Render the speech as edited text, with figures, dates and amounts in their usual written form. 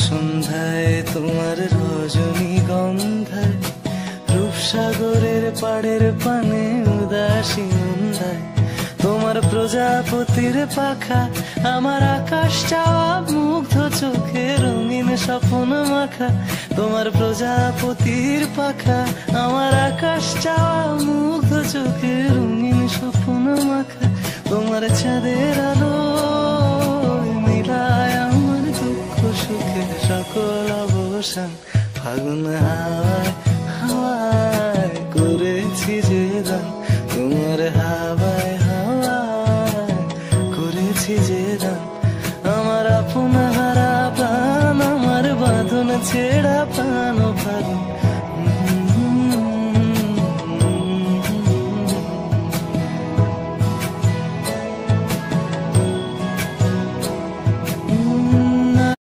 সন্ধ্যায় তোমার রজনীগন্ধায়, রূপসাগরের পাড়ের পানে উদাসী সন্ধ্যায়, তোমার প্রজাপতির পাখা আমার আকাশ চাওয়া মুগ্ধ চোখে রঙিন স্বপ্ন মাখা। তোমার প্রজাপতির পাখা আমার আকাশ চাওয়া মুগ্ধ চোখে রঙিন স্বপ্ন মাখা। তোমার চাঁদের আলো মিলায় আমার দুঃখ সুখের সকল অবসান। ফাগুন হাওয়ায় হাওয়ায় করেছি যে গান,